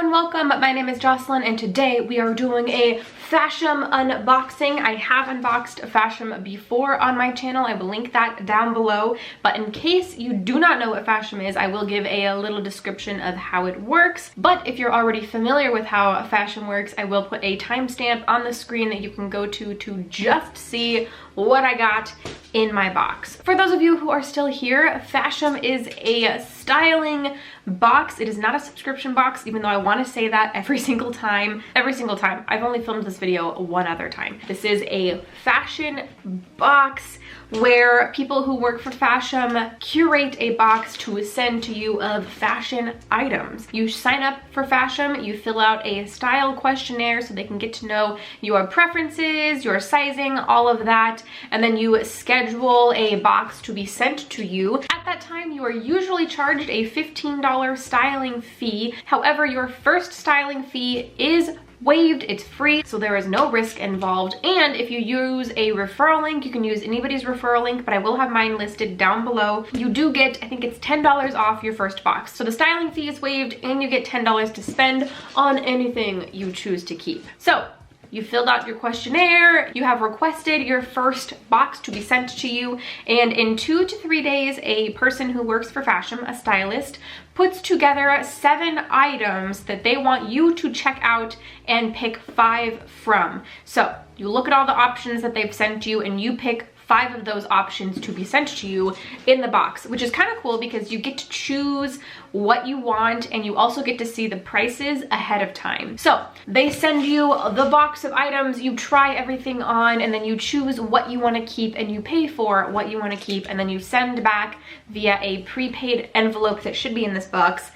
and welcome. My name is Jocelyn and today we are doing a Fashom unboxing. I have unboxed Fashom before on my channel. I will link that down below, but in case you do not know what Fashom is, I will give a little description of how it works. But if you're already familiar with how Fashom works, I will put a timestamp on the screen that you can go to just see what I got in my box. For those of you who are still here, Fashom is a styling box. It is not a subscription box, even though I want to say that every single time. I've only filmed this video one other time. This is a fashion box where people who work for Fashom curate a box to send to you of fashion items. You sign up for Fashom, you fill out a style questionnaire so they can get to know your preferences, your sizing, all of that, and then you schedule a box to be sent to you. At that time, you are usually charged a $15 styling fee. However, your first styling fee is waived, it's free, so there is no risk involved. And if you use a referral link, you can use anybody's referral link, but I will have mine listed down below. You do get, I think it's $10 off your first box. So the styling fee is waived and you get $10 to spend on anything you choose to keep. So you filled out your questionnaire, you have requested your first box to be sent to you, and in 2 to 3 days, a person who works for Fashom, a stylist, puts together 7 items that they want you to check out and pick 5 from. So you look at all the options that they've sent you and you pick 5 of those options to be sent to you in the box, which is kind of cool because you get to choose what you want and you also get to see the prices ahead of time. So they send you the box of items, you try everything on, and then you choose what you want to keep and you pay for what you want to keep, and then you send back via a prepaid envelope that should be in this box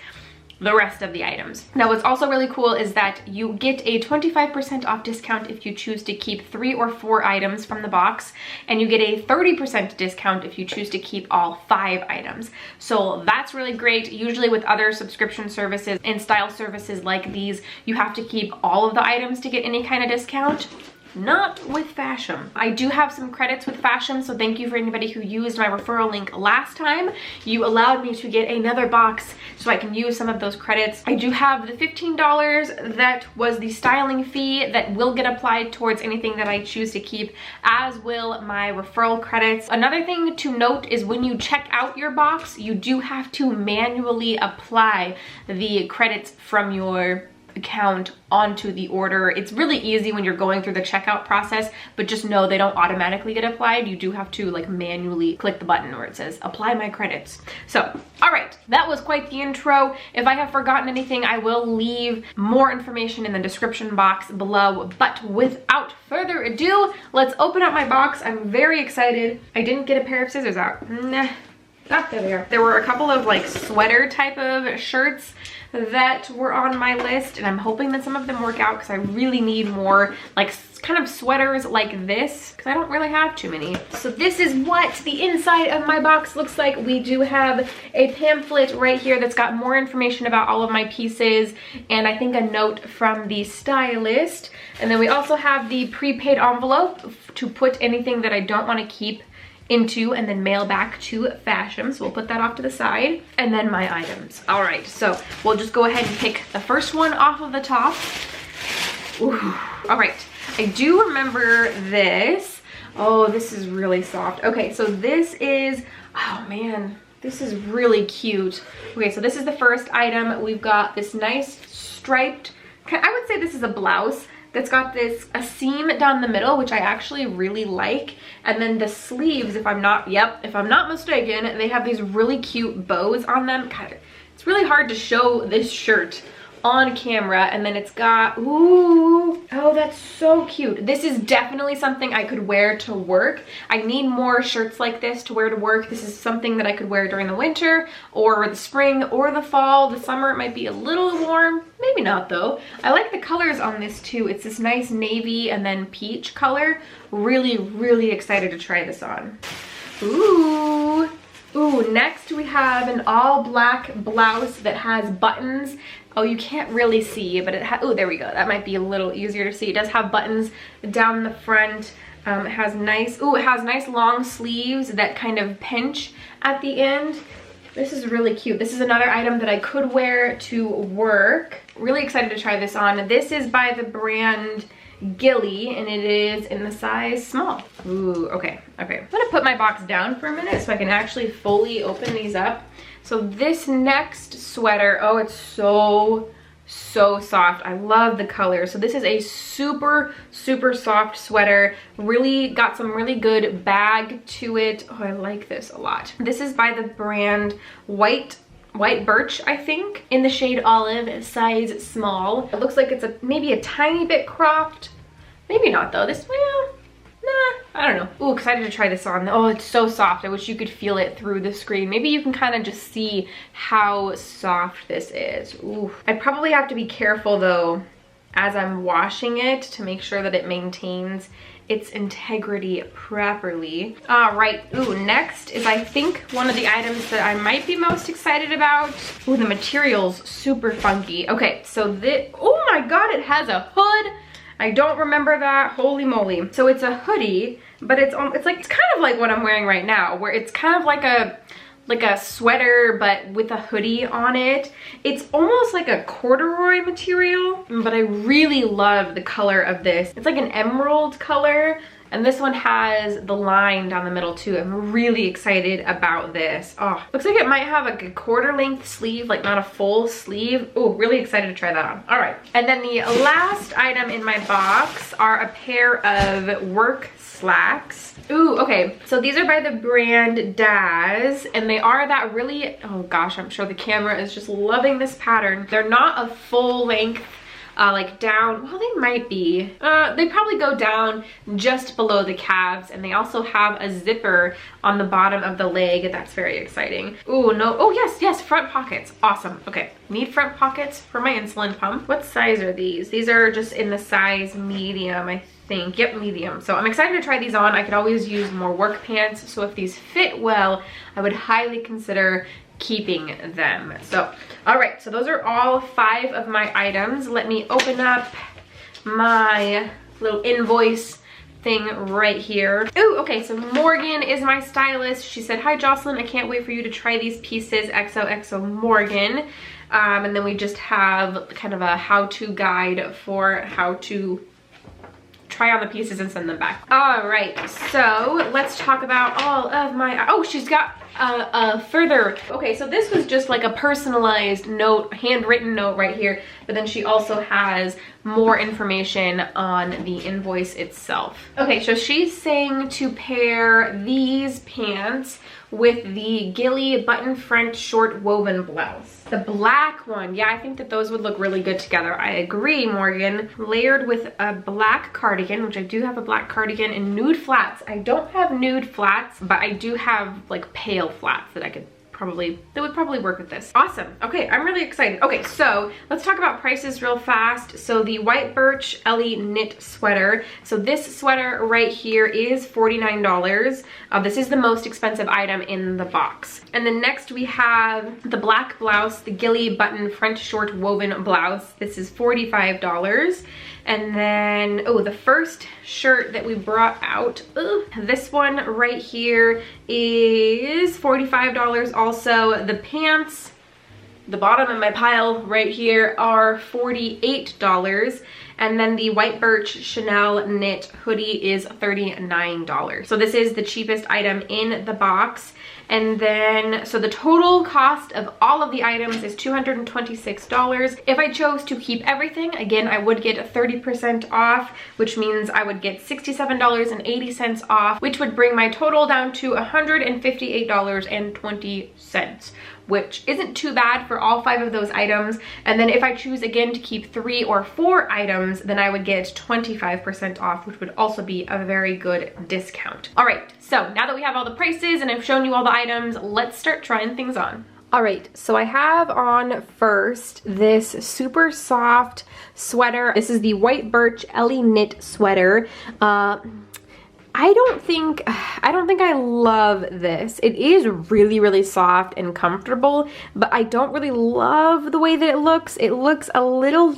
the rest of the items. Now, what's also really cool is that you get a 25% off discount if you choose to keep 3 or 4 items from the box, and you get a 30% discount if you choose to keep all 5 items. So that's really great. Usually with other subscription services and style services like these, you have to keep all of the items to get any kind of discount. Not with Fashom. I do have some credits with Fashom, so thank you for anybody who used my referral link last time. You allowed me to get another box so I can use some of those credits. I do have the $15 that was the styling fee that will get applied towards anything that I choose to keep, as will my referral credits. Another thing to note is when you check out your box, you do have to manually apply the credits from your account onto the order. It's really easy when you're going through the checkout process, but just know they don't automatically get applied. You do have to like manually click the button where it says apply my credits. So, all right, that was quite the intro. If I have forgotten anything, I will leave more information in the description box below. But without further ado, let's open up my box. I'm very excited. I didn't get a pair of scissors out. Nah. Ah, there they are. There were a couple of like sweater type of shirts that were on my list, and I'm hoping that some of them work out because I really need more like kind of sweaters like this because I don't really have too many. So this is what the inside of my box looks like. We do have a pamphlet right here that's got more information about all of my pieces, and I think a note from the stylist. And then we also have the prepaid envelope to put anything that I don't want to keep into and then mail back to Fashom. So we'll put that off to the side, and then my items. All right, so we'll just go ahead and pick the first one off of the top. Ooh. All right, I do remember this. Oh, this is really soft. Okay, so this is, oh man, this is really cute. Okay, so this is the first item. We've got this nice striped, I would say this is a blouse that's got a seam down the middle, which I actually really like. And then the sleeves, if I'm not mistaken, they have these really cute bows on them. God, it's really hard to show this shirt on camera. And then it's got, ooh, oh, that's so cute. This is definitely something I could wear to work. I need more shirts like this to wear to work. This is something that I could wear during the winter or the spring or the fall. The summer it might be a little warm, maybe not though. I like the colors on this too. It's this nice navy and then peach color. Really, really excited to try this on. Ooh. Ooh, next we have an all black blouse that has buttons. Oh, you can't really see, but it has, oh, there we go. That might be a little easier to see. It does have buttons down the front. It has nice, ooh, it has nice long sleeves that kind of pinch at the end. This is really cute. This is another item that I could wear to work. Really excited to try this on. This is by the brand Gilly, and it is in the size small. Ooh, okay. I'm gonna put my box down for a minute so I can actually fully open these up. So this next sweater, oh, it's so soft. I love the color. So this is a super soft sweater. Really got some really good bag to it. Oh, I like this a lot. This is by the brand White Birch, I think, in the shade olive, size small. It looks like it's maybe a tiny bit cropped. Maybe not though. This, well, nah, I don't know. Ooh, excited to try this on. Oh, it's so soft. I wish you could feel it through the screen. Maybe you can kind of just see how soft this is. Ooh, I'd probably have to be careful though as I'm washing it to make sure that it maintains its integrity properly. All right, ooh, next is I think one of the items that I might be most excited about. Ooh, the material's super funky. Okay, so this, oh my God, it has a hood. I don't remember that, holy moly. So it's a hoodie, but it's kind of like what I'm wearing right now, where it's kind of like a sweater but with a hoodie on it. It's almost like a corduroy material, but I really love the color of this. It's like an emerald color, and this one has the line down the middle too. I'm really excited about this. Oh, looks like it might have like a quarter length sleeve, like not a full sleeve. Oh, really excited to try that on. All right, and then the last item in my box are a pair of work slacks. Ooh, okay, so these are by the brand Daz, and they are that really, oh gosh, I'm sure the camera is just loving this pattern. They're not a full length, like down, well, they might be. They probably go down just below the calves, and they also have a zipper on the bottom of the leg. That's very exciting. Ooh, no, oh yes, front pockets, awesome. Okay, need front pockets for my insulin pump. What size are these? These are just in the size medium, I think. Yep, medium. So I'm excited to try these on. I could always use more work pants, so if these fit well, I would highly consider keeping them. So, all right, so those are all 5 of my items. Let me open up my little invoice thing right here. Ooh, okay, so Morgan is my stylist. She said, hi Jocelyn, I can't wait for you to try these pieces, XOXO Morgan. And then we just have kind of a how-to guide for how to try on the pieces and send them back. All right, so let's talk about all of my, oh, she's got a further, okay, so this was just like a personalized note, handwritten note right here, but then she also has more information on the invoice itself. Okay, so she's saying to pair these pants with the Gilly button front short woven blouse. The black one, yeah, I think that those would look really good together. I agree, Morgan. Layered with a black cardigan, which I do have a black cardigan, and nude flats. I don't have nude flats, but I do have like pale flats that I could probably, that would probably work with this. Awesome. Okay, I'm really excited. Okay, so let's talk about prices real fast. So the White Birch Ellie knit sweater. So this sweater right here is $49. This is the most expensive item in the box. And then next we have the black blouse, the Gilly button front short woven blouse. This is $45. And then, oh, the first shirt that we brought out, this one right here is $45 also. The pants, the bottom of my pile right here, are $48. And then the White Birch Chanel knit hoodie is $39. So this is the cheapest item in the box. And then, so the total cost of all of the items is $226. If I chose to keep everything, again, I would get 30% off, which means I would get $67.80 off, which would bring my total down to $158.20. which isn't too bad for all 5 of those items. And then if I choose again to keep 3 or 4 items, then I would get 25% off, which would also be a very good discount. All right, so now that we have all the prices and I've shown you all the items, let's start trying things on. All right, so I have on first this super soft sweater. This is the White Birch Ellie knit sweater. I don't think I love this. It is really soft and comfortable, but I don't really love the way that it looks. It looks a little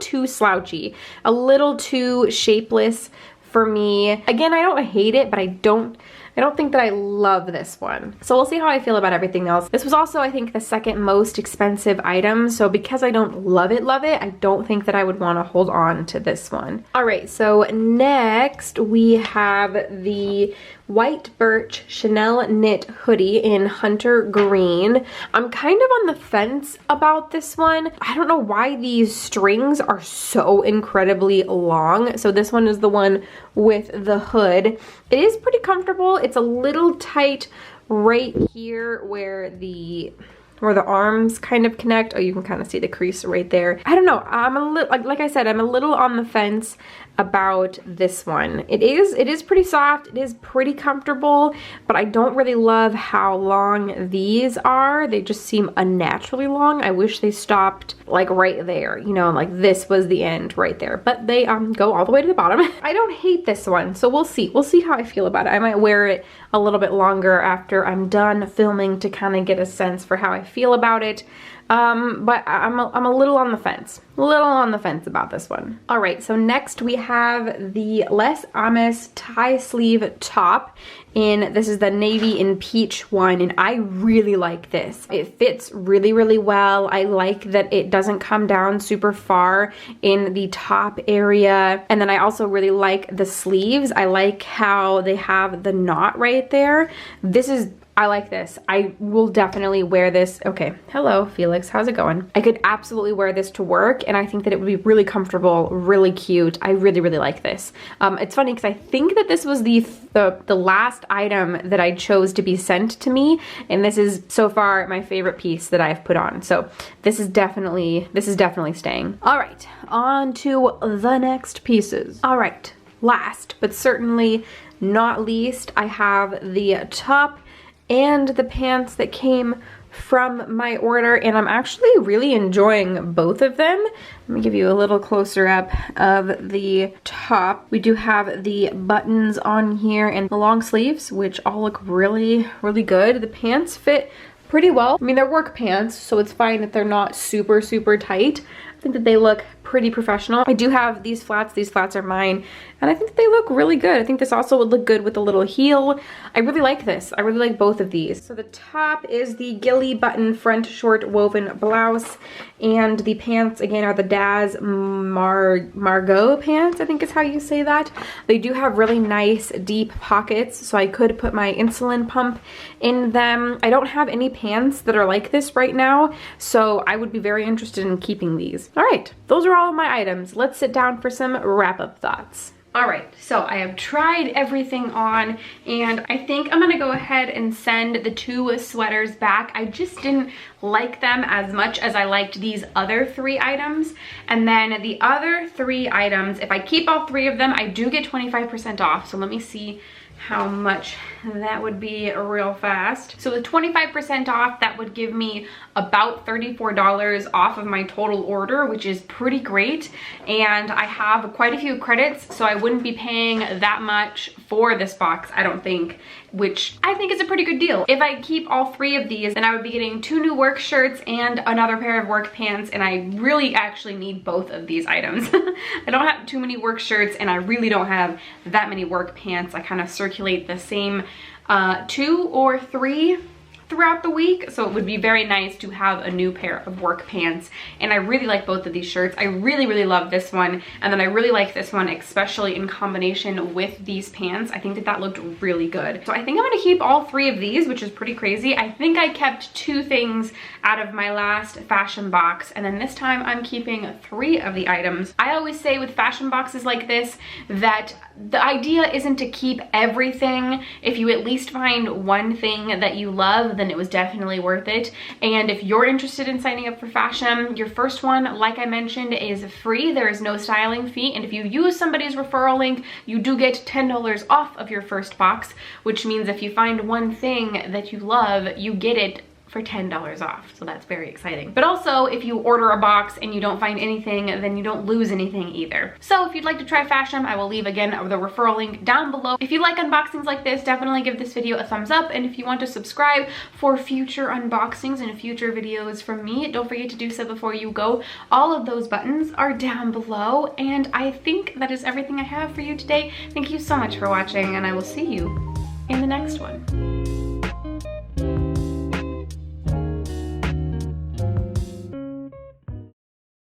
too slouchy, a little too shapeless for me. Again, I don't hate it, but I don't I don't think that I love this one. So we'll see how I feel about everything else. This was also, I think, the second most expensive item. So because I don't love it, I don't think that I would want to hold on to this one. All right, so next we have the White Birch Chanel knit hoodie in Hunter Green. I'm kind of on the fence about this one. I don't know why these strings are so incredibly long. So this one is the one with the hood. It is pretty comfortable. It's a little tight right here where the arms kind of connect. Oh, you can kind of see the crease right there. I don't know. I'm a little, like I said, I'm a little on the fence about this one. It is pretty soft. It is pretty comfortable, but I don't really love how long these are. They just seem unnaturally long. I wish they stopped like right there, you know, like this was the end right there, but they go all the way to the bottom. I don't hate this one, so we'll see. We'll see how I feel about it. I might wear it a little bit longer after I'm done filming to kind of get a sense for how I feel about it. But I'm a little on the fence. A little on the fence about this one. All right, so next we have the Les Amis tie sleeve top. This is the navy and peach one, and I really like this. It fits really, really well. I like that it doesn't come down super far in the top area. And then I also really like the sleeves. I like how they have the knot right there. I like this. I will definitely wear this. Okay, hello Felix, how's it going? I could absolutely wear this to work, and I think that it would be really comfortable, really cute. I really, really like this. It's funny because I think that this was the last item that I chose to be sent to me, and this is so far my favorite piece that I've put on. So this is definitely staying. All right, on to the next pieces. All right, last but certainly not least, I have the top and the pants that came from my order, and I'm actually really enjoying both of them. Let me give you a little closer up of the top. We do have the buttons on here and the long sleeves, which all look really, really good. The pants fit pretty well. I mean, they're work pants, so it's fine that they're not super, super tight. I think that they look pretty professional. I do have these flats. These flats are mine, and I think they look really good. I think this also would look good with a little heel. I really like this. I really like both of these. So the top is the ghillie button front short woven blouse, and the pants again are the Daz Margot pants, I think is how you say that. They do have really nice deep pockets, so I could put my insulin pump in them. I don't have any pants that are like this right now, so I would be very interested in keeping these. All right, those are all of my items. Let's sit down for some wrap-up thoughts. All right, so I have tried everything on, and I think I'm gonna go ahead and send the 2 sweaters back. I just didn't like them as much as I liked these other 3 items. And then the other 3 items, if I keep all 3 of them, I do get 25% off. So let me see how much that would be real fast. So with 25% off, that would give me about $34 off of my total order, which is pretty great. And I have quite a few credits, so I wouldn't be paying that much for this box, I don't think, which I think is a pretty good deal. If I keep all 3 of these, then I would be getting 2 new work shirts and another pair of work pants, and I really actually need both of these items. I don't have too many work shirts, and I really don't have that many work pants. I kind of circulate the same 2 or 3 throughout the week, so it would be very nice to have a new pair of work pants. And I really like both of these shirts. I really, really love this one, and then I really like this one, especially in combination with these pants. I think that that looked really good. So I think I'm gonna keep all 3 of these, which is pretty crazy. I think I kept 2 things out of my last fashion box, and then this time I'm keeping 3 of the items. I always say with fashion boxes like this that the idea isn't to keep everything. If you at least find one thing that you love, then it was definitely worth it. And if you're interested in signing up for Fashom, your first one, like I mentioned, is free. There is no styling fee, and if you use somebody's referral link, you do get $10 off of your first box, which means if you find one thing that you love, you get it for $10 off, so that's very exciting. But also, if you order a box and you don't find anything, then you don't lose anything either. So if you'd like to try Fashom, I will leave again the referral link down below. If you like unboxings like this, definitely give this video a thumbs up, and if you want to subscribe for future unboxings and future videos from me, don't forget to do so before you go. All of those buttons are down below, and I think that is everything I have for you today. Thank you so much for watching, and I will see you in the next one.